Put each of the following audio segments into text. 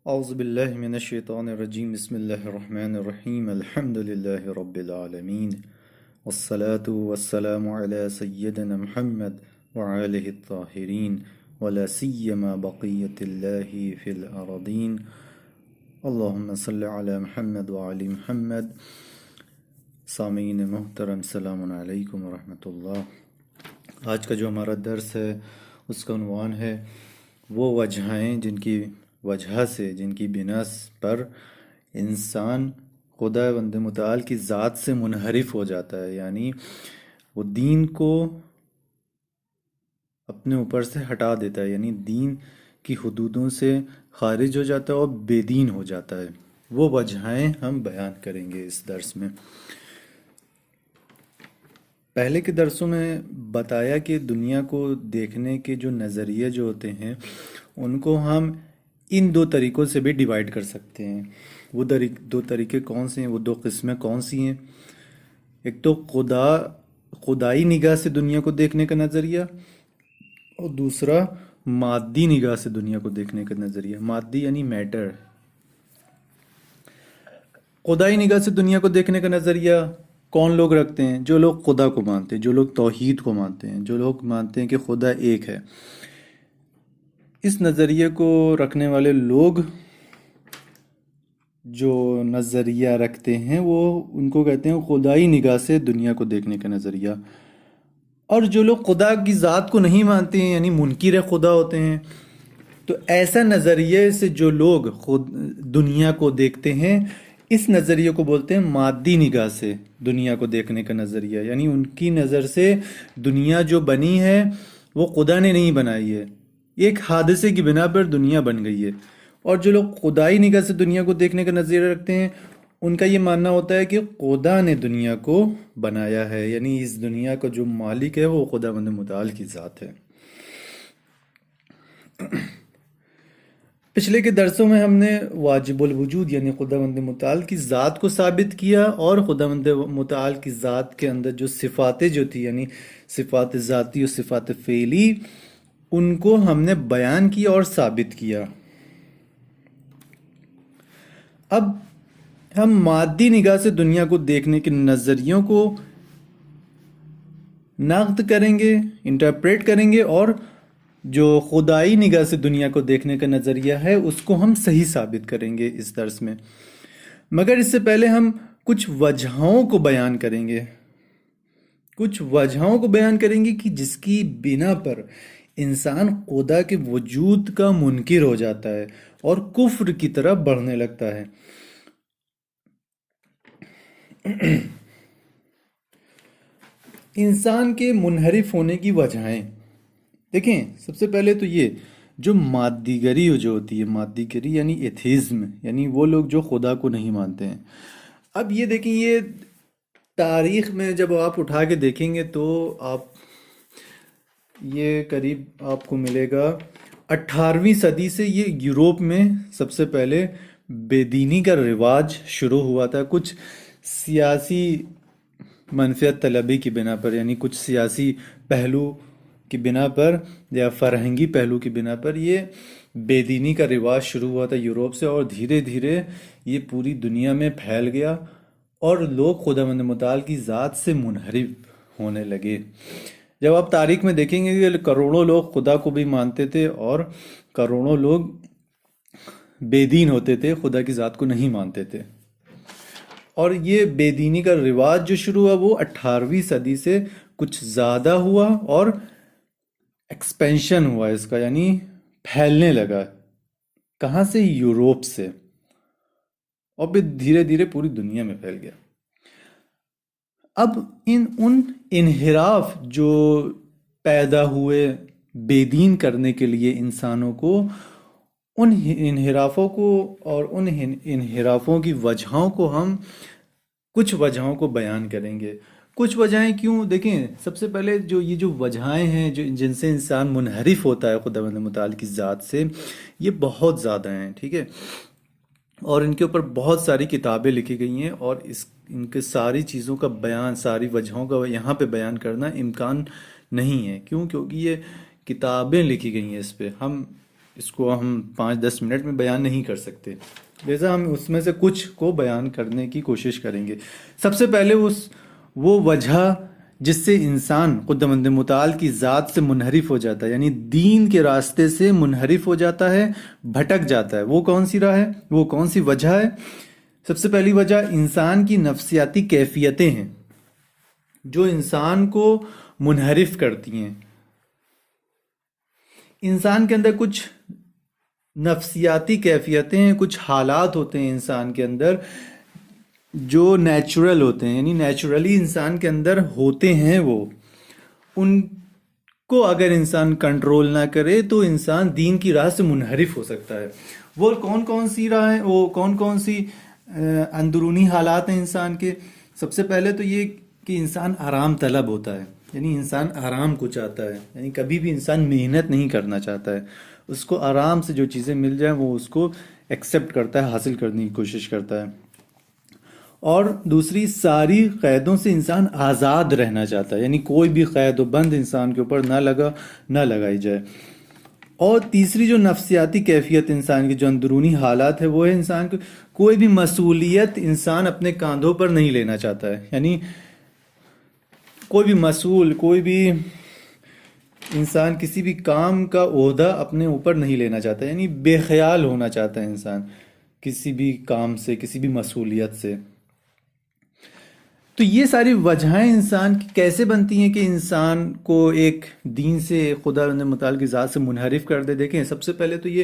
أعوذ بالله من الشيطان الرجيم بسم الله الرحمن الرحيم الحمد لله رب العالمين والصلاة والسلام على سيدنا محمد وعلى الطاهرين ولا سيما بقية الله في الأرضين اللهم صل على محمد وعلى محمد. سامعین محترم السلام علیکم ورحمۃ اللہ. آج کا جو ہمارا درس ہے اس کا عنوان ہے وہ وجہیں جن کی وجہ سے جن کی بنا پر انسان خدا بند متعال کی ذات سے منحرف ہو جاتا ہے، یعنی وہ دین کو اپنے اوپر سے ہٹا دیتا ہے، یعنی دین کی حدودوں سے خارج ہو جاتا ہے اور بے دین ہو جاتا ہے. وہ وجہیں ہم بیان کریں گے اس درس میں. پہلے کے درسوں میں بتایا کہ دنیا کو دیکھنے کے جو نظریے جو ہوتے ہیں ان کو ہم ان دو طریقوں سے بھی ڈیوائیڈ کر سکتے ہیں. وہ دو طریقے کون سے ہیں، وہ دو قسمیں کون سی ہیں؟ ایک تو خدائی نگاہ سے دنیا کو دیکھنے کا نظریہ، اور دوسرا مادی نگاہ سے دنیا کو دیکھنے کا نظریہ. مادی یعنی میٹر. خدائی نگاہ سے دنیا کو دیکھنے کا نظریہ کون لوگ رکھتے ہیں؟ جو لوگ خدا کو مانتے ہیں، جو لوگ توحید کو مانتے ہیں، جو لوگ مانتے ہیں کہ خدا ایک ہے. اس نظریے کو رکھنے والے لوگ جو نظریہ رکھتے ہیں وہ ان کو کہتے ہیں خدائی نگاہ سے دنیا کو دیکھنے کا نظریہ. اور جو لوگ خدا کی ذات کو نہیں مانتے ہیں، یعنی منکر خدا ہوتے ہیں، تو ایسا نظریے سے جو لوگ خود دنیا کو دیکھتے ہیں اس نظریے کو بولتے ہیں مادی نگاہ سے دنیا کو دیکھنے کا نظریہ. یعنی ان کی نظر سے دنیا جو بنی ہے وہ خدا نے نہیں بنائی ہے، ایک حادثے کی بنا پر دنیا بن گئی ہے. اور جو لوگ خدائی نگاہ سے دنیا کو دیکھنے کا نظریہ رکھتے ہیں ان کا یہ ماننا ہوتا ہے کہ خدا نے دنیا کو بنایا ہے، یعنی اس دنیا کا جو مالک ہے وہ خدا بند متعال کی ذات ہے. پچھلے کے درسوں میں ہم نے واجب الوجود یعنی خدا بند متعال کی ذات کو ثابت کیا، اور خدا بند متعال کی ذات کے اندر جو صفاتیں جو تھی یعنی صفات ذاتی اور صفات فعلی ان کو ہم نے بیان کیا اور ثابت کیا. اب ہم مادی نگاہ سے دنیا کو دیکھنے کے نظریوں کو نقد کریں گے، انٹرپریٹ کریں گے، اور جو خدائی نگاہ سے دنیا کو دیکھنے کا نظریہ ہے اس کو ہم صحیح ثابت کریں گے اس درس میں. مگر اس سے پہلے ہم کچھ وجہوں کو بیان کریں گے، کہ جس کی بنا پر انسان خدا کے وجود کا منکر ہو جاتا ہے اور کفر کی طرف بڑھنے لگتا ہے. انسان کے منحرف ہونے کی وجہیں دیکھیں. سب سے پہلے تو یہ جو مادی گری جو ہوتی ہے، مادی گری یعنی ایتھیزم، یعنی وہ لوگ جو خدا کو نہیں مانتے ہیں. اب یہ دیکھیں، یہ تاریخ میں جب آپ اٹھا کے دیکھیں گے تو آپ یہ قریب آپ کو ملے گا 18ویں صدی سے یہ یوروپ میں سب سے پہلے بے دینی کا رواج شروع ہوا تھا. کچھ سیاسی منفیت طلبی کی بنا پر، یعنی کچھ سیاسی پہلو کی بنا پر یا فرہنگی پہلو کی بنا پر یہ بے دینی کا رواج شروع ہوا تھا یوروپ سے، اور دھیرے دھیرے یہ پوری دنیا میں پھیل گیا اور لوگ خدا بند متعال کی ذات سے منحرف ہونے لگے. جب آپ تاریخ میں دیکھیں گے کہ کروڑوں لوگ خدا کو بھی مانتے تھے اور کروڑوں لوگ بے دین ہوتے تھے، خدا کی ذات کو نہیں مانتے تھے. اور یہ بے دینی کا رواج جو شروع ہوا وہ 18ویں صدی سے کچھ زیادہ ہوا اور ایکسپینشن ہوا اس کا، یعنی پھیلنے لگا. کہاں سے؟ یوروپ سے، اور پھر دھیرے دھیرے پوری دنیا میں پھیل گیا. اب ان انحراف جو پیدا ہوئے بے دین کرنے کے لیے انسانوں کو، ان انحرافوں کو اور ان انحرافوں کی وجہوں کو ہم کچھ وجہوں کو بیان کریں گے. کچھ وجہیں کیوں؟ دیکھیں، سب سے پہلے یہ جو وجہیں ہیں جن سے انسان منحرف ہوتا ہے خدا بند متعال کی ذات سے، یہ بہت زیادہ ہیں، ٹھیک ہے؟ اور ان کے اوپر بہت ساری کتابیں لکھی گئی ہیں، اور ان کے ساری چیزوں کا بیان، ساری وجہوں کا یہاں پہ بیان کرنا امکان نہیں ہے. کیوں؟ کیونکہ یہ کتابیں لکھی گئی ہیں اس پہ. ہم اس کو ہم 5-10 منٹ میں بیان نہیں کر سکتے، لہذا ہم اس میں سے کچھ کو بیان کرنے کی کوشش کریں گے۔ سب سے پہلے وہ وجہ جس سے انسان خداوند متعال کی ذات سے منحرف ہو جاتا ہے، یعنی دین کے راستے سے منحرف ہو جاتا ہے، بھٹک جاتا ہے، وہ کون سی راہ ہے، وہ کون سی وجہ ہے؟ سب سے پہلی وجہ انسان کی نفسیاتی کیفیتیں ہیں جو انسان کو منحرف کرتی ہیں۔ انسان کے اندر کچھ نفسیاتی کیفیتیں ہیں، کچھ حالات ہوتے ہیں انسان کے اندر جو نیچرل ہوتے ہیں، یعنی نیچرلی انسان کے اندر ہوتے ہیں، وہ ان کو اگر انسان کنٹرول نہ کرے تو انسان دین کی راہ سے منحرف ہو سکتا ہے۔ وہ کون کون سی راہ ہیں، وہ کون کون سی اندرونی حالات ہیں انسان کے؟ سب سے پہلے تو یہ کہ انسان آرام طلب ہوتا ہے، یعنی انسان آرام کو چاہتا ہے، یعنی کبھی بھی انسان محنت نہیں کرنا چاہتا ہے، اس کو آرام سے جو چیزیں مل جائیں وہ اس کو ایکسیپٹ کرتا ہے، حاصل کرنے کی کوشش کرتا ہے۔ اور دوسری، ساری قیدوں سے انسان آزاد رہنا چاہتا ہے، یعنی کوئی بھی قید و بند انسان کے اوپر نہ لگائی جائے۔ اور تیسری جو نفسیاتی کیفیت انسان کی جو اندرونی حالات ہے وہ ہے انسان کو کوئی بھی مسئولیت انسان اپنے کاندھوں پر نہیں لینا چاہتا ہے، یعنی کوئی بھی انسان کسی بھی کام کا عہدہ اپنے اوپر نہیں لینا چاہتا، یعنی بے خیال ہونا چاہتا ہے انسان کسی بھی کام سے، کسی بھی مسئولیت سے۔ تو یہ ساری وجہیں انسان کی کیسے بنتی ہیں کہ انسان کو ایک دین سے، خداوند متعال کی ذات سے منحرف کر دے؟ دیکھیں، سب سے پہلے تو یہ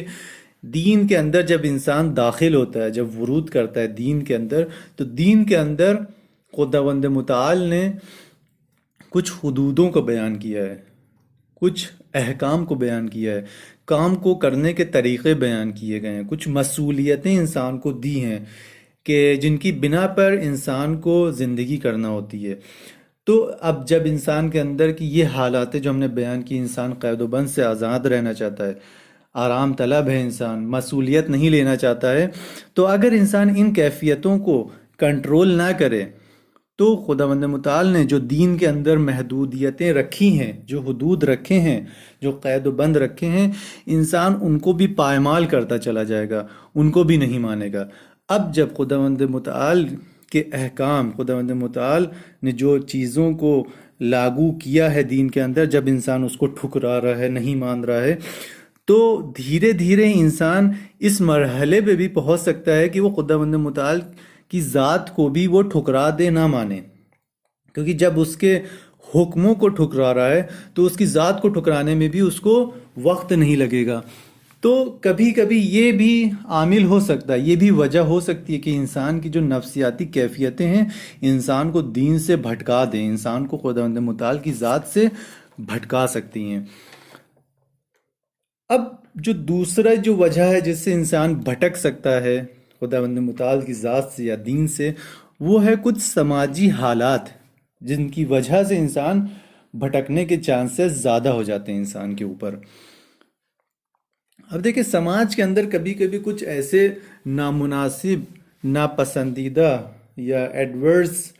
دین کے اندر جب انسان داخل ہوتا ہے، جب ورود کرتا ہے دین کے اندر، تو دین کے اندر خداوند متعال نے کچھ حدودوں کو بیان کیا ہے، کچھ احکام کو بیان کیا ہے، کام کو کرنے کے طریقے بیان کیے گئے ہیں، کچھ مسئولیتیں انسان کو دی ہیں کہ جن کی بنا پر انسان کو زندگی کرنا ہوتی ہے۔ تو اب جب انسان کے اندر کی یہ حالات جو ہم نے بیان کی، انسان قید و بند سے آزاد رہنا چاہتا ہے، آرام طلب ہے، انسان مسئولیت نہیں لینا چاہتا ہے، تو اگر انسان ان کیفیتوں کو کنٹرول نہ کرے تو خداوند متعال نے جو دین کے اندر محدودیتیں رکھی ہیں، جو حدود رکھے ہیں، جو قید و بند رکھے ہیں، انسان ان کو بھی پائمال کرتا چلا جائے گا، ان کو بھی نہیں مانے گا۔ اب جب خداوند متعال کے احکام، خداوند متعال نے جو چیزوں کو لاگو کیا ہے دین کے اندر، جب انسان اس کو ٹھکرا رہا ہے، نہیں مان رہا ہے، تو دھیرے دھیرے انسان اس مرحلے پہ بھی پہنچ سکتا ہے کہ وہ خداوند متعال کی ذات کو بھی وہ ٹھکرا دے، نہ مانے، کیونکہ جب اس کے حکموں کو ٹھکرا رہا ہے تو اس کی ذات کو ٹھکرانے میں بھی اس کو وقت نہیں لگے گا۔ تو کبھی کبھی یہ بھی عامل ہو سکتا ہے، یہ بھی وجہ ہو سکتی ہے کہ انسان کی جو نفسیاتی کیفیتیں ہیں انسان کو دین سے بھٹکا دیں، انسان کو خداوند متعال کی ذات سے بھٹکا سکتی ہیں۔ اب جو دوسرا جو وجہ ہے جس سے انسان بھٹک سکتا ہے خداوند متعال کی ذات سے یا دین سے، وہ ہے کچھ سماجی حالات جن کی وجہ سے انسان بھٹکنے کے چانسز زیادہ ہو جاتے ہیں انسان کے اوپر۔ اب دیکھیں، سماج کے اندر کبھی کبھی کچھ ایسے نامناسب، ناپسندیدہ یا ایڈورس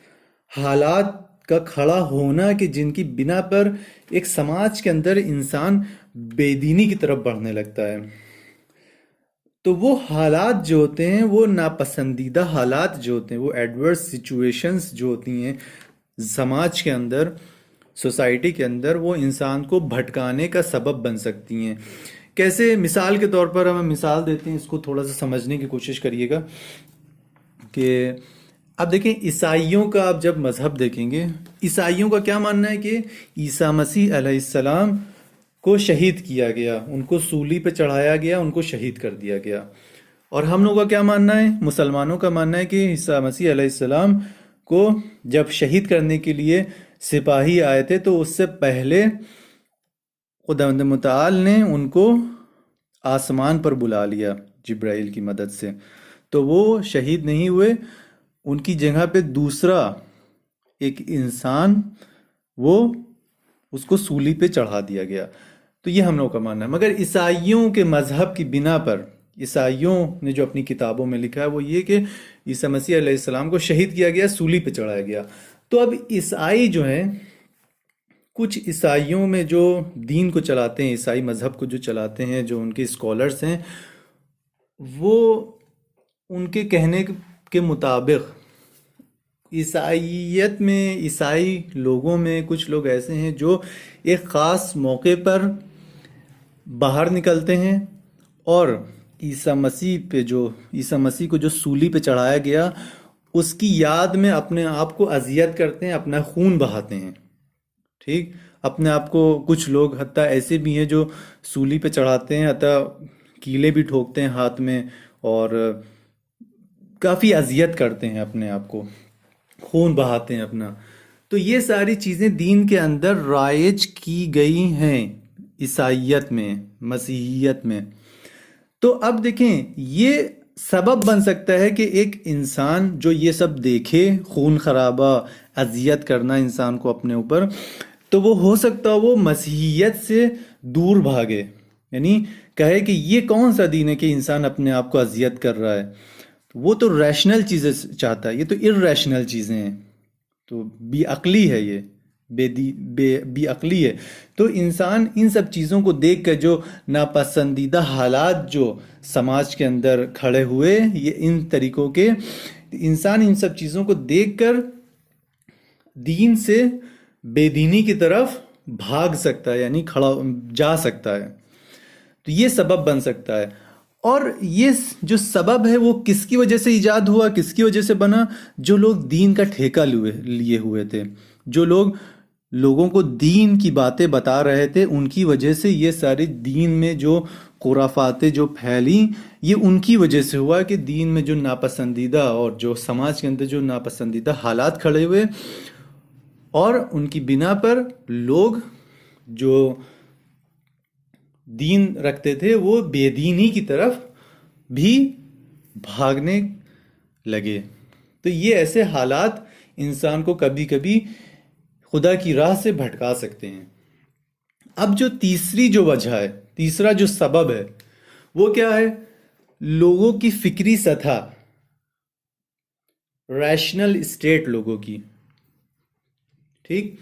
حالات کا کھڑا ہونا کہ جن کی بنا پر ایک سماج کے اندر انسان بے دینی کی طرف بڑھنے لگتا ہے، تو وہ حالات جو ہوتے ہیں، وہ ناپسندیدہ حالات جو ہوتے ہیں، وہ ایڈورس سچویشنز جو ہوتی ہیں سماج کے اندر، سوسائٹی کے اندر، وہ انسان کو بھٹکانے کا سبب بن سکتی ہیں۔ کیسے؟ مثال کے طور پر ہم مثال دیتے ہیں، اس کو تھوڑا سا سمجھنے کی کوشش کریے گا کہ اب دیکھیں، عیسائیوں کا آپ جب مذہب دیکھیں گے، عیسائیوں کا کیا ماننا ہے کہ عیسیٰ مسیح علیہ السلام کو شہید کیا گیا، ان کو سولی پہ چڑھایا گیا، ان کو شہید کر دیا گیا۔ اور ہم لوگوں کا کیا ماننا ہے؟ مسلمانوں کا ماننا ہے کہ عیسیٰ مسیح علیہ السلام کو جب شہید کرنے کے لیے سپاہی آئے تھے تو اس سے پہلے خداوند متعال نے ان کو آسمان پر بلا لیا جبرائیل کی مدد سے، تو وہ شہید نہیں ہوئے، ان کی جگہ پہ دوسرا ایک انسان، وہ اس کو سولی پہ چڑھا دیا گیا۔ تو یہ ہم لوگوں کا ماننا ہے۔ مگر عیسائیوں کے مذہب کی بنا پر، عیسائیوں نے جو اپنی کتابوں میں لکھا ہے وہ یہ کہ عیسیٰ مسیح علیہ السلام کو شہید کیا گیا، سولی پہ چڑھایا گیا۔ تو اب عیسائی جو ہیں کچھ عیسائیوں میں جو دین کو چلاتے ہیں، عیسائی مذہب کو جو چلاتے ہیں، جو ان کے اسکالرس ہیں، وہ ان کے کہنے کے مطابق عیسائیت میں، عیسائی لوگوں میں کچھ لوگ ایسے ہیں جو ایک خاص موقع پر باہر نکلتے ہیں اور عیسیٰ مسیح کو جو سولی پہ چڑھایا گیا اس کی یاد میں اپنے آپ کو اذیت کرتے ہیں، اپنا خون بہاتے ہیں. ٹھیک، اپنے آپ کو کچھ لوگ حتیٰ ایسے بھی ہیں جو سولی پہ چڑھاتے ہیں، حتیٰ کیلے بھی ٹھوکتے ہیں ہاتھ میں اور کافی اذیت کرتے ہیں، اپنے آپ کو خون بہاتے ہیں اپنا. تو یہ ساری چیزیں دین کے اندر رائج کی گئی ہیں عیسائیت میں، مسیحیت میں. تو اب دیکھیں، یہ سبب بن سکتا ہے کہ ایک انسان جو یہ سب دیکھے، خون خرابہ، اذیت کرنا انسان کو اپنے اوپر، تو وہ ہو سکتا ہے وہ مسیحیت سے دور بھاگے، یعنی کہے کہ یہ کون سا دین ہے کہ انسان اپنے آپ کو اذیت کر رہا ہے. وہ تو ریشنل چیزیں چاہتا ہے، یہ تو ارریشنل چیزیں ہیں، تو بے عقلی ہے، یہ بے عقلی ہے. تو انسان ان سب چیزوں کو دیکھ کر، جو ناپسندیدہ حالات جو سماج کے اندر کھڑے ہوئے، یہ ان طریقوں کے، انسان ان سب چیزوں کو دیکھ کر دین سے بے دینی کی طرف بھاگ سکتا ہے، یعنی کھڑا جا سکتا ہے. تو یہ سبب بن سکتا ہے. اور یہ جو سبب ہے وہ کس کی وجہ سے ایجاد ہوا، کس کی وجہ سے بنا؟ جو لوگ دین کا ٹھیکہ لیے ہوئے تھے، جو لوگ لوگوں کو دین کی باتیں بتا رہے تھے، ان کی وجہ سے یہ ساری دین میں جو خرافاتیں جو پھیلیں، یہ ان کی وجہ سے ہوا کہ دین میں جو ناپسندیدہ اور جو سماج کے اندر جو ناپسندیدہ حالات کھڑے ہوئے، اور ان کی بنا پر لوگ جو دین رکھتے تھے وہ بے دینی کی طرف بھی بھاگنے لگے. تو یہ ایسے حالات انسان کو کبھی کبھی خدا کی راہ سے بھٹکا سکتے ہیں. اب جو تیسری جو وجہ ہے، تیسرا جو سبب ہے، وہ کیا ہے؟ لوگوں کی فکری سطح، ریشنل اسٹیٹ لوگوں کی. ٹھیک،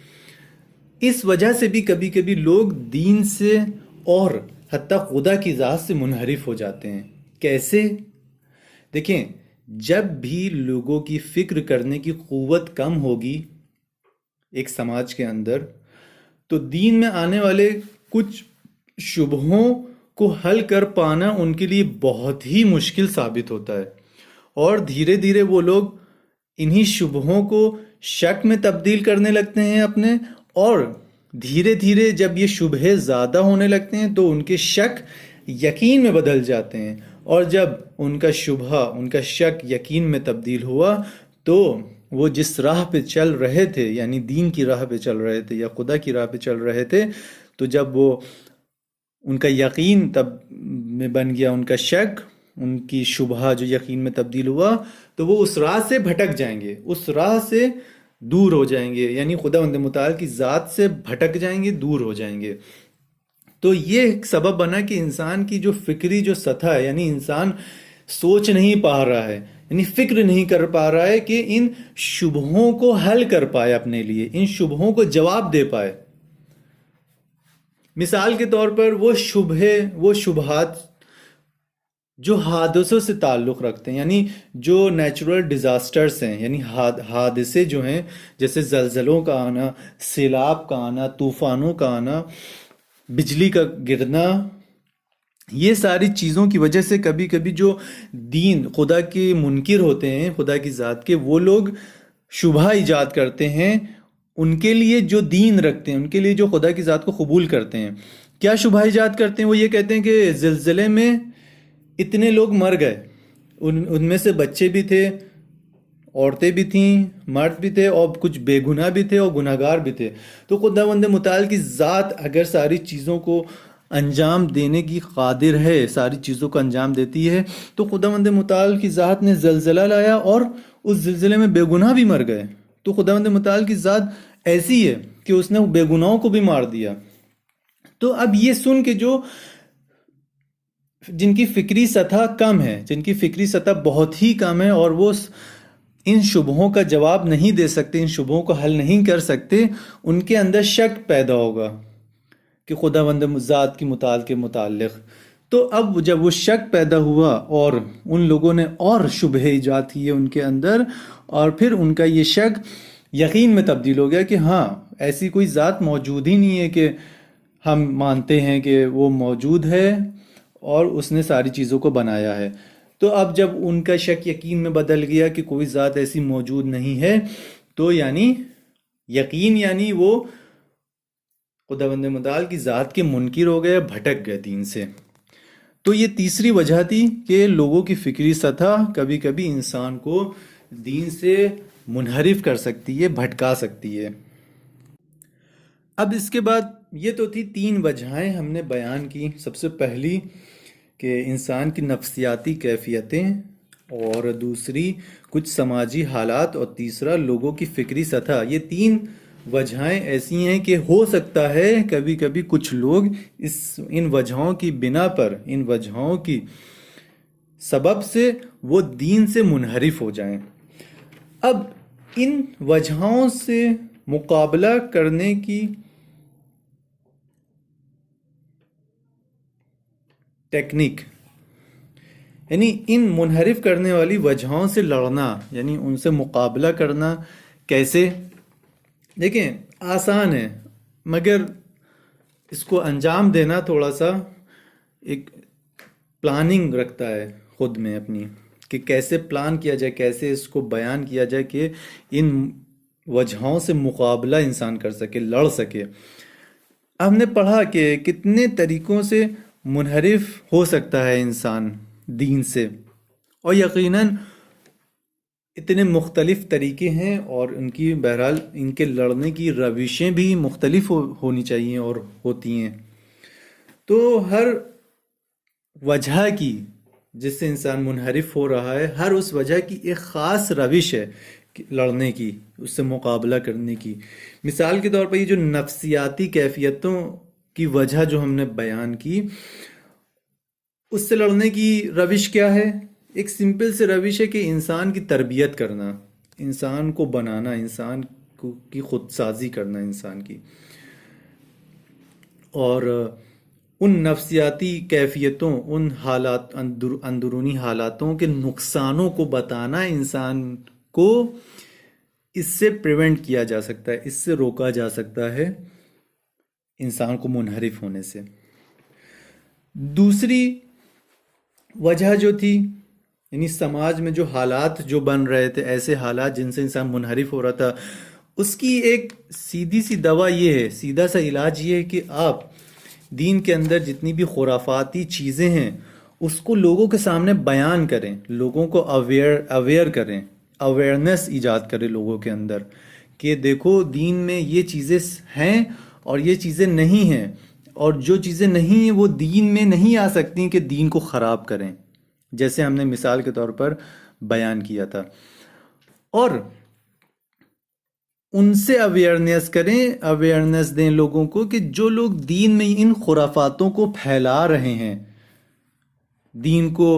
اس وجہ سے بھی کبھی کبھی لوگ دین سے اور حتیٰ خدا کی ذات سے منحرف ہو جاتے ہیں. کیسے؟ دیکھیں، جب بھی لوگوں کی فکر کرنے کی قوت کم ہوگی ایک سماج کے اندر، تو دین میں آنے والے کچھ شبہوں کو حل کر پانا ان کے لیے بہت ہی مشکل ثابت ہوتا ہے. اور دھیرے دھیرے وہ لوگ انہی شبہوں کو شک میں تبدیل کرنے لگتے ہیں اپنے، اور دھیرے دھیرے جب یہ شبہے زیادہ ہونے لگتے ہیں تو ان کے شک یقین میں بدل جاتے ہیں. اور جب ان کا شبہ، ان کا شک یقین میں تبدیل ہوا، تو وہ جس راہ پہ چل رہے تھے، یعنی دین کی راہ پہ چل رہے تھے یا خدا کی راہ پہ چل رہے تھے، تو جب وہ ان کا یقین تب میں بن گیا، ان کا شک، ان کی شبہ جو یقین میں تبدیل ہوا، تو وہ اس راہ سے بھٹک جائیں گے، اس راہ سے دور ہو جائیں گے، یعنی خداوند متعال کی ذات سے بھٹک جائیں گے، دور ہو جائیں گے. تو یہ ایک سبب بنا کہ انسان کی جو فکری جو سطح ہے، یعنی انسان سوچ نہیں پا رہا ہے، یعنی فکر نہیں کر پا رہا ہے کہ ان شبہوں کو حل کر پائے، اپنے لیے ان شبہوں کو جواب دے پائے. مثال کے طور پر وہ شبہات جو حادثوں سے تعلق رکھتے ہیں، یعنی جو نیچرل ڈیزاسٹرز ہیں، یعنی حادثے جو ہیں، جیسے زلزلوں کا آنا، سیلاب کا آنا، طوفانوں کا آنا، بجلی کا گرنا، یہ ساری چیزوں کی وجہ سے کبھی کبھی جو دین، خدا کے منکر ہوتے ہیں، خدا کی ذات کے، وہ لوگ شبہ ایجاد کرتے ہیں ان کے لیے جو دین رکھتے ہیں، ان کے لیے جو خدا کی ذات کو قبول کرتے ہیں. کیا شبہ ایجاد کرتے ہیں؟ وہ یہ کہتے ہیں کہ زلزلے میں اتنے لوگ مر گئے، ان میں سے بچے بھی تھے، عورتیں بھی تھیں، مرد بھی تھے، اور کچھ بے گناہ بھی تھے اور گناہگار بھی تھے. تو خداوند متعال کی ذات اگر ساری چیزوں کو انجام دینے کی قادر ہے، ساری چیزوں کو انجام دیتی ہے، تو خداوند متعال کی ذات نے زلزلہ لایا اور اس زلزلے میں بے گناہ بھی مر گئے. تو خداوند متعال کی ذات ایسی ہے کہ اس نے بے گناہوں کو بھی مار دیا. تو اب یہ سن کے جن کی فکری سطح کم ہے، جن کی فکری سطح بہت ہی کم ہے، اور وہ ان شبہوں کا جواب نہیں دے سکتے، ان شبہوں کو حل نہیں کر سکتے، ان کے اندر شک پیدا ہوگا کہ خداوند ذات کی متعال کے متعلق. تو اب جب وہ شک پیدا ہوا اور ان لوگوں نے اور شبہ ایجاد کیے ان کے اندر، اور پھر ان کا یہ شک یقین میں تبدیل ہو گیا کہ ہاں ایسی کوئی ذات موجود ہی نہیں ہے کہ ہم مانتے ہیں کہ وہ موجود ہے اور اس نے ساری چیزوں کو بنایا ہے. تو اب جب ان کا شک یقین میں بدل گیا کہ کوئی ذات ایسی موجود نہیں ہے، تو یعنی یقین یعنی وہ خداوند متعال کی ذات کے منکر ہو گئے، بھٹک گئے دین سے. تو یہ تیسری وجہ تھی کہ لوگوں کی فکری سطح کبھی کبھی انسان کو دین سے منحرف کر سکتی ہے، بھٹکا سکتی ہے. اب اس کے بعد یہ تو تھی 3 وجہیں ہم نے بیان کی. سب سے پہلی کہ انسان کی نفسیاتی کیفیتیں، اور دوسری کچھ سماجی حالات، اور تیسرا لوگوں کی فکری سطح. یہ 3 وجہیں ایسی ہیں کہ ہو سکتا ہے کبھی کبھی کچھ لوگ ان وجہوں کی بنا پر، ان وجہوں کی سبب سے وہ دین سے منحرف ہو جائیں. اب ان وجہوں سے مقابلہ کرنے کی ٹیکنیک، یعنی ان منحرف کرنے والی وجہوں سے لڑنا، یعنی ان سے مقابلہ کرنا کیسے؟ دیکھیں آسان ہے، مگر اس کو انجام دینا تھوڑا سا ایک پلاننگ رکھتا ہے خود میں اپنی، کہ کیسے پلان کیا جائے، کیسے اس کو بیان کیا جائے کہ ان وجہوں سے مقابلہ انسان کر سکے، لڑ سکے. ہم نے پڑھا کہ کتنے طریقوں سے منحرف ہو سکتا ہے انسان دین سے، اور یقیناً اتنے مختلف طریقے ہیں، اور ان کی بہرحال ان کے لڑنے کی روشیں بھی مختلف ہونی چاہیے اور ہوتی ہیں. تو ہر وجہ کی جس سے انسان منحرف ہو رہا ہے، ہر اس وجہ کی ایک خاص روش ہے لڑنے کی، اس سے مقابلہ کرنے کی. مثال کے طور پر یہ جو نفسیاتی کیفیتوں کی وجہ جو ہم نے بیان کی، اس سے لڑنے کی روش کیا ہے؟ ایک سمپل سے روش ہے کہ انسان کی تربیت کرنا، انسان کو بنانا، انسان کی خود سازی کرنا انسان کی، اور ان نفسیاتی کیفیتوں، ان حالات، اندرونی حالاتوں کے نقصانوں کو بتانا انسان کو. اس سے پریونٹ کیا جا سکتا ہے، اس سے روکا جا سکتا ہے انسان کو منحرف ہونے سے. دوسری وجہ جو تھی، یعنی سماج میں جو حالات جو بن رہے تھے، ایسے حالات جن سے انسان منحرف ہو رہا تھا، اس کی ایک سیدھی سی دوا یہ ہے، سیدھا سا علاج یہ ہے کہ آپ دین کے اندر جتنی بھی خرافاتی چیزیں ہیں اس کو لوگوں کے سامنے بیان کریں، لوگوں کو اویئر کریں، اویئرنیس ایجاد کریں لوگوں کے اندر کہ دیکھو دین میں یہ چیزیں ہیں اور یہ چیزیں نہیں ہیں، اور جو چیزیں نہیں ہیں وہ دین میں نہیں آ سکتی کہ دین کو خراب کریں، جیسے ہم نے مثال کے طور پر بیان کیا تھا. اور ان سے اویئرنیس کریں، اویئرنیس دیں لوگوں کو کہ جو لوگ دین میں ان خرافاتوں کو پھیلا رہے ہیں، دین کو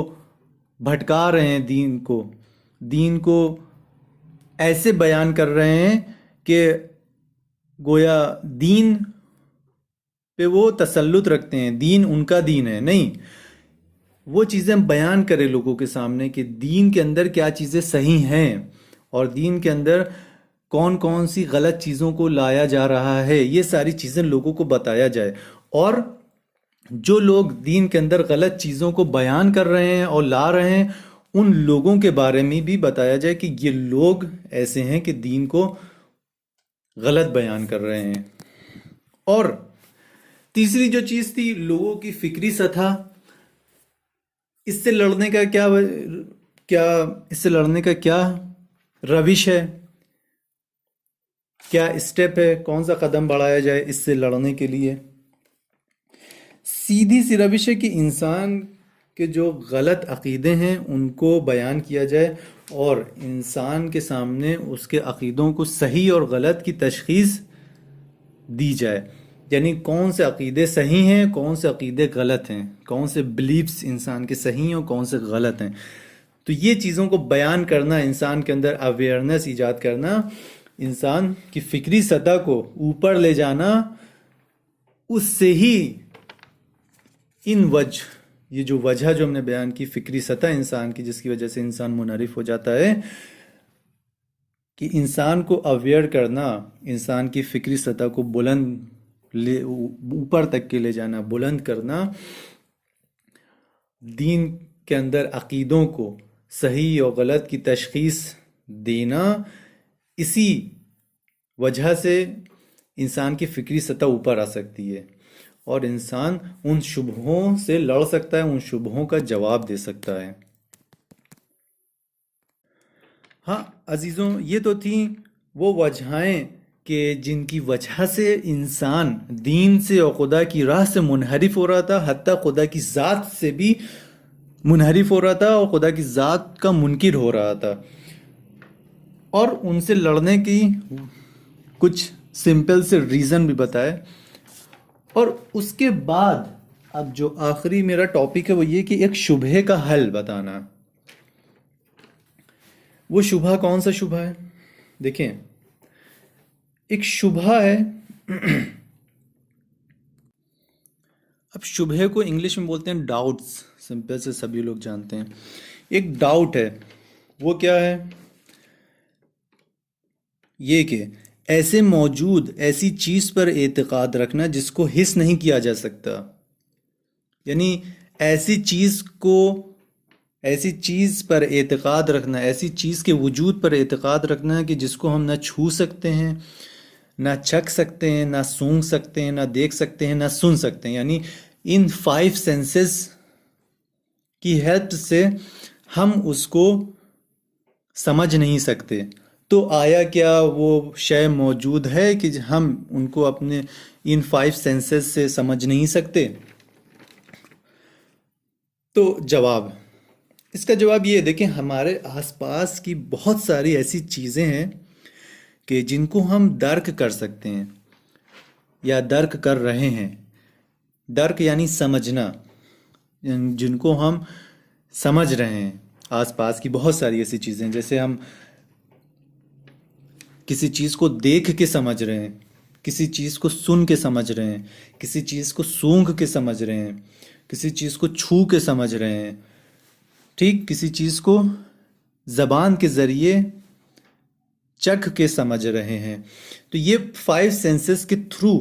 بھٹکا رہے ہیں، دین کو ایسے بیان کر رہے ہیں کہ گویا دین پہ وہ تسلط رکھتے ہیں، دین ان کا دین ہے. نہیں، وہ چیزیں بیان کرے لوگوں کے سامنے کہ دین کے اندر کیا چیزیں صحیح ہیں، اور دین کے اندر کون کون سی غلط چیزوں کو لایا جا رہا ہے، یہ ساری چیزیں لوگوں کو بتایا جائے. اور جو لوگ دین کے اندر غلط چیزوں کو بیان کر رہے ہیں اور لا رہے ہیں، ان لوگوں کے بارے میں بھی بتایا جائے کہ یہ لوگ ایسے ہیں کہ دین کو غلط بیان کر رہے ہیں. اور تیسری جو چیز تھی لوگوں کی فکری سطح، اس سے لڑنے کا کیا روش ہے، کیا اسٹیپ ہے، کون سا قدم بڑھایا جائے اس سے لڑنے کے لیے؟ سیدھی سی روش ہے کہ انسان کے جو غلط عقیدے ہیں ان کو بیان کیا جائے، اور انسان کے سامنے اس کے عقیدوں کو صحیح اور غلط کی تشخیص دی جائے. یعنی کون سے عقیدے صحیح ہیں، کون سے عقیدے غلط ہیں، کون سے بلیفز انسان کے صحیح ہیں اور کون سے غلط ہیں. تو یہ چیزوں کو بیان کرنا، انسان کے اندر اویئرنیس ایجاد کرنا، انسان کی فکری سطح کو اوپر لے جانا، اس سے ہی یہ جو وجہ جو ہم نے بیان کی، فکری سطح انسان کی جس کی وجہ سے انسان منحرف ہو جاتا ہے، کہ انسان کو اویئر کرنا، انسان کی فکری سطح کو اوپر تک کے لے جانا، بلند کرنا، دین کے اندر عقیدوں کو صحیح اور غلط کی تشخیص دینا، اسی وجہ سے انسان کی فکری سطح اوپر آ سکتی ہے اور انسان ان شبہوں سے لڑ سکتا ہے، ان شبہوں کا جواب دے سکتا ہے۔ ہاں عزیزوں، یہ تو تھیں وہ وجہیں کہ جن کی وجہ سے انسان دین سے اور خدا کی راہ سے منحرف ہو رہا تھا، حتیٰ خدا کی ذات سے بھی منحرف ہو رہا تھا اور خدا کی ذات کا منکر ہو رہا تھا، اور ان سے لڑنے کی کچھ سمپل سے ریزن بھی بتائے۔ اور اس کے بعد اب جو آخری میرا ٹاپک ہے وہ یہ کہ ایک شبہے کا حل بتانا۔ وہ شبہ کون سا شبہ ہے؟ دیکھیں، ایک شبہ ہے، اب شبہے کو انگلش میں بولتے ہیں ڈاؤٹس، سمپل سے سبھی لوگ جانتے ہیں۔ ایک ڈاؤٹ ہے، وہ کیا ہے؟ یہ کہ ایسی چیز پر اعتقاد رکھنا جس کو حس نہیں کیا جا سکتا، یعنی ایسی چیز پر اعتقاد رکھنا، ایسی چیز کے وجود پر اعتقاد رکھنا کہ جس کو ہم نہ چھو سکتے ہیں، نہ چکھ سکتے ہیں، نہ سونگھ سکتے ہیں، نہ دیکھ سکتے ہیں، نہ سن سکتے ہیں، یعنی ان 5 سینسز کی ہیلپ سے ہم اس کو سمجھ نہیں سکتے۔ تو آیا کیا وہ شے موجود ہے کہ ہم ان کو اپنے ان 5 سینسز سے سمجھ نہیں سکتے؟ تو اس کا جواب یہ ہے، دیکھیں ہمارے آس پاس کی بہت ساری ایسی چیزیں ہیں کہ جن کو ہم درک کر سکتے ہیں یا درک کر رہے ہیں۔ درک یعنی سمجھنا، جن کو ہم سمجھ رہے ہیں۔ آس پاس کی بہت ساری ایسی چیزیں، جیسے ہم کسی چیز کو دیکھ کے سمجھ رہے ہیں، کسی چیز کو سن کے سمجھ رہے ہیں، کسی چیز کو سونگھ کے سمجھ رہے ہیں، کسی چیز کو چھو کے سمجھ رہے ہیں، ٹھیک، کسی چیز کو زبان کے ذریعے چکھ کے سمجھ رہے ہیں۔ تو یہ 5 سینسز کے تھرو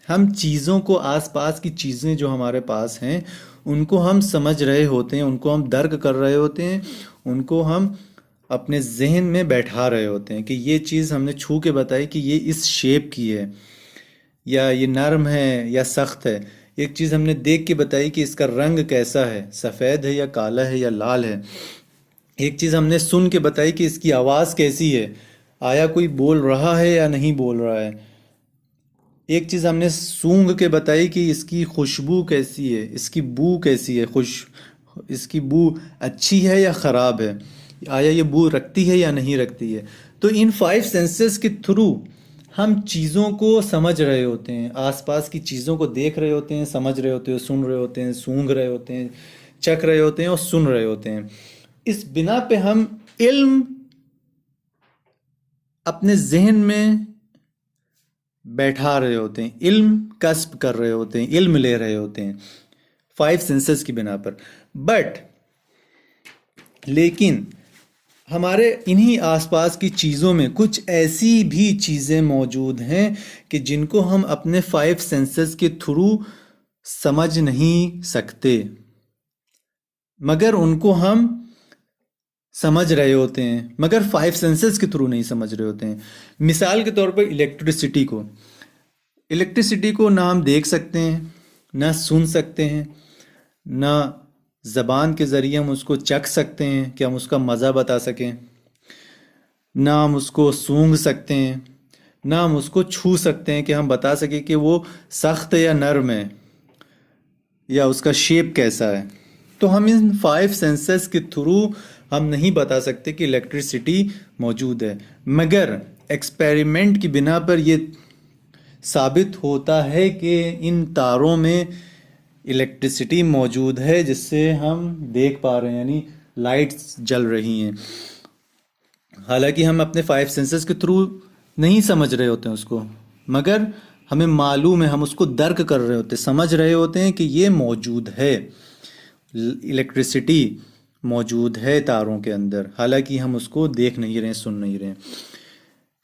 ہم چیزوں کو، آس پاس کی چیزیں جو ہمارے پاس ہیں، ان کو ہم سمجھ رہے ہوتے ہیں، ان کو ہم درک کر رہے ہوتے ہیں، ان کو ہم اپنے ذہن میں بیٹھا رہے ہوتے ہیں کہ یہ چیز ہم نے چھو کے بتائی کہ یہ اس شیپ کی ہے، یا یہ نرم ہے یا سخت ہے۔ ایک چیز ہم نے دیکھ کے بتائی کہ اس کا رنگ کیسا ہے، سفید ہے یا کالا ہے یا لال ہے۔ ایک چیز ہم نے سن کے بتائی کہ اس کی آواز کیسی ہے، آیا کوئی بول رہا ہے یا نہیں بول رہا ہے۔ ایک چیز ہم نے سونگھ کے بتائی کہ اس کی خوشبو کیسی ہے، اس کی بو کیسی ہے، اس کی بو اچھی ہے یا خراب ہے، آیا یہ بو رکھتی ہے یا نہیں رکھتی ہے۔ تو ان 5 سینسز کے تھرو ہم چیزوں کو سمجھ رہے ہوتے ہیں، آس پاس کی چیزوں کو دیکھ رہے ہوتے ہیں، سمجھ رہے ہوتے ہیں، سن رہے ہوتے ہیں، سونگھ رہے ہوتے ہیں، چکھ رہے ہوتے ہیں اور سن رہے ہوتے ہیں۔ اس بنا پہ ہم علم اپنے ذہن میں بیٹھا رہے ہوتے ہیں، علم کسب کر رہے ہوتے ہیں، علم لے رہے ہوتے ہیں 5 سینسز کی بنا پر۔ لیکن ہمارے انہی آس پاس کی چیزوں میں کچھ ایسی بھی چیزیں موجود ہیں کہ جن کو ہم اپنے 5 سینسز کے تھرو سمجھ نہیں سکتے، مگر ان کو ہم سمجھ رہے ہوتے ہیں، مگر 5 سینسز کے تھرو نہیں سمجھ رہے ہوتے ہیں۔ مثال کے طور پر الیکٹرسٹی کو نہ ہم دیکھ سکتے ہیں، نہ سن سکتے ہیں، نہ زبان کے ذریعے ہم اس کو چکھ سکتے ہیں کہ ہم اس کا مزہ بتا سکیں، نہ ہم اس کو سونگھ سکتے ہیں، نہ ہم اس کو چھو سکتے ہیں کہ ہم بتا سکیں کہ وہ سخت یا نرم ہے یا اس کا شیپ کیسا ہے۔ تو ہم ان 5 سینسز کے تھرو ہم نہیں بتا سکتے کہ الیکٹرسٹی موجود ہے، مگر ایکسپیریمنٹ کی بنا پر یہ ثابت ہوتا ہے کہ ان تاروں میں الیکٹرسٹی موجود ہے جس سے ہم دیکھ پا رہے ہیں، یعنی لائٹس جل رہی ہیں، حالانکہ ہم اپنے 5 سینسز کے تھرو نہیں سمجھ رہے ہوتے ہیں اس کو، مگر ہمیں معلوم ہے، ہم اس کو درک کر رہے ہوتے ہیں، سمجھ رہے ہوتے ہیں کہ یہ موجود ہے، الیکٹریسٹی موجود ہے تاروں کے اندر، حالانکہ ہم اس کو دیکھ نہیں رہے ہیں، سن نہیں رہے ہیں۔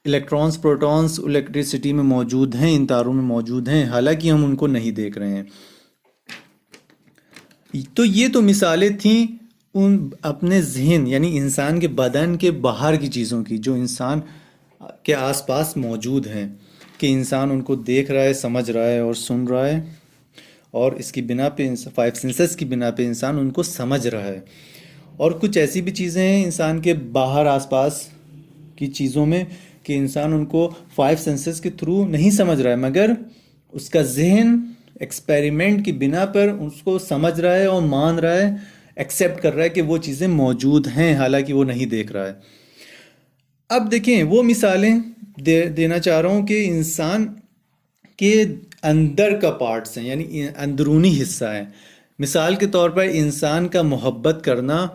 الیکٹرانس پروٹونس الیکٹریسٹی میں موجود ہیں، ان تاروں میں موجود ہیں، حالانکہ ہم ان کو نہیں دیکھ رہے ہیں۔ تو یہ تو مثالیں تھیں ان اپنے ذہن یعنی انسان کے بدن کے باہر کی چیزوں کی، جو انسان کے آس پاس موجود ہیں، کہ انسان ان کو دیکھ رہا ہے، سمجھ رہا ہے اور سن رہا ہے، اور اس کی بنا پہ 5 سینسز کی بنا پہ انسان ان کو سمجھ رہا ہے۔ اور کچھ ایسی بھی چیزیں ہیں انسان کے باہر آس پاس کی چیزوں میں کہ انسان ان کو 5 سینسز کے تھرو نہیں سمجھ رہا ہے، مگر اس کا ذہن ایکسپیریمنٹ کی بنا پر اس کو سمجھ رہا ہے اور مان رہا ہے، ایکسیپٹ کر رہا ہے کہ وہ چیزیں موجود ہیں، حالانکہ وہ نہیں دیکھ رہا ہے۔ اب دیکھیں وہ مثالیں دینا چاہ رہا ہوں کہ انسان کے اندر کا پارٹس ہیں، یعنی اندرونی حصہ ہے۔ مثال کے طور پر انسان کا محبت کرنا،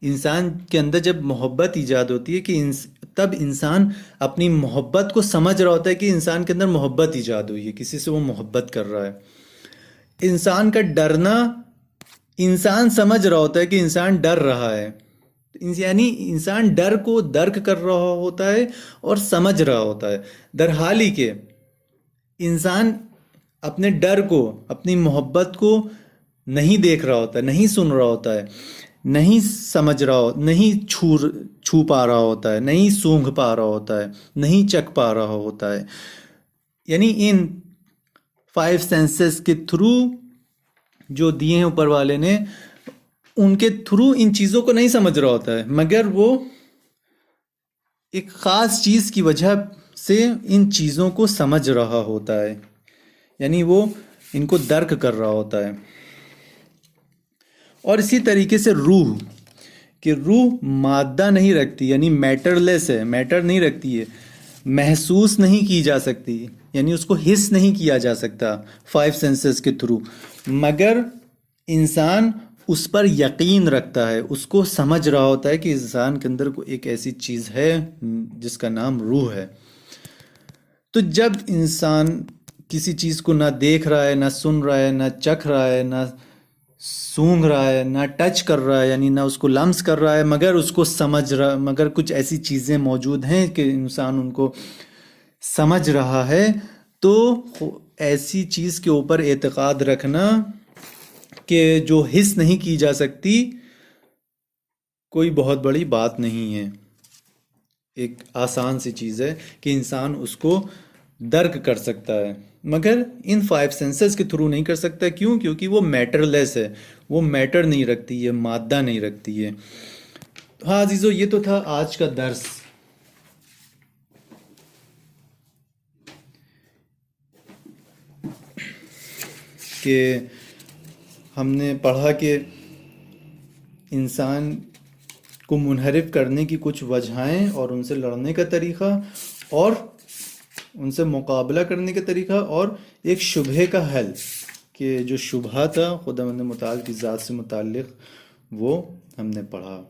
انسان کے اندر جب محبت ایجاد ہوتی ہے کہ تب انسان اپنی محبت کو سمجھ رہا ہوتا ہے کہ انسان کے اندر محبت ایجاد ہوئی ہے، کسی سے وہ محبت کر رہا ہے۔ انسان کا ڈرنا، انسان سمجھ رہا ہوتا ہے کہ انسان ڈر رہا ہے، یعنی انسان ڈر کو درک کر رہا ہوتا ہے اور سمجھ رہا ہوتا ہے، در حالی کہ انسان اپنے ڈر کو، اپنی محبت کو نہیں دیکھ رہا ہوتا ہے، نہیں سن رہا ہوتا ہے، نہیں سمجھ رہا ہوتا، نہیں چھو پا رہا ہوتا ہے، نہیں سونگھ پا رہا ہوتا ہے، نہیں چکھ پا رہا ہوتا ہے۔ یعنی ان 5 سینسز کے تھرو جو دیے ہیں اوپر والے نے، ان کے تھرو ان چیزوں کو نہیں سمجھ رہا ہوتا ہے، مگر وہ ایک خاص چیز کی وجہ سے ان چیزوں کو سمجھ رہا ہوتا ہے، یعنی وہ ان کو درک کر رہا ہوتا ہے۔ اور اسی طریقے سے روح، کہ روح مادہ نہیں رکھتی، یعنی میٹر لیس ہے، میٹر نہیں رکھتی ہے، محسوس نہیں کی جا سکتی، یعنی اس کو حس نہیں کیا جا سکتا 5 سینسز کے تھرو، مگر انسان اس پر یقین رکھتا ہے، اس کو سمجھ رہا ہوتا ہے کہ انسان کے اندر کوئی ایک ایسی چیز ہے جس کا نام روح ہے۔ تو جب انسان کسی چیز کو نہ دیکھ رہا ہے، نہ سن رہا ہے، نہ چکھ رہا ہے، نہ سونگھ رہا ہے، نہ ٹچ کر رہا ہے، یعنی نہ اس کو لمس کر رہا ہے، مگر اس کو سمجھ رہا، مگر کچھ ایسی چیزیں موجود ہیں کہ انسان ان کو سمجھ رہا ہے، تو ایسی چیز کے اوپر اعتقاد رکھنا کہ جو حس نہیں کی جا سکتی، کوئی بہت بڑی بات نہیں ہے، ایک آسان سی چیز ہے کہ انسان اس کو درک کر سکتا ہے، مگر ان 5 سینسز کے تھرو نہیں کر سکتا۔ کیوں؟ کیونکہ وہ میٹر لیس ہے، وہ میٹر نہیں رکھتی ہے، مادہ نہیں رکھتی ہے۔ ہاں عزیزو، یہ تو تھا آج کا درس۔ کہ ہم نے پڑھا کہ انسان کو منحرف کرنے کی کچھ وجہیں اور ان سے لڑنے کا طریقہ، اور ان سے مقابلہ کرنے کا طریقہ، اور ایک شبہے کا حل، کہ جو شبہہ تھا خداوند متعال کی ذات سے متعلق، وہ ہم نے پڑھا۔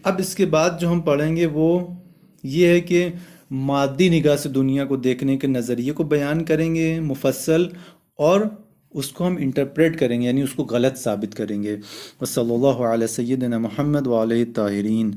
اب اس کے بعد جو ہم پڑھیں گے وہ یہ ہے کہ مادی نگاہ سے دنیا کو دیکھنے کے نظریے کو بیان کریں گے مفصل، اور اس کو ہم انٹرپریٹ کریں گے، یعنی اس کو غلط ثابت کریں گے۔ وصلی اللہ علیہ سیدنا محمد وعلیہ الطاہرین۔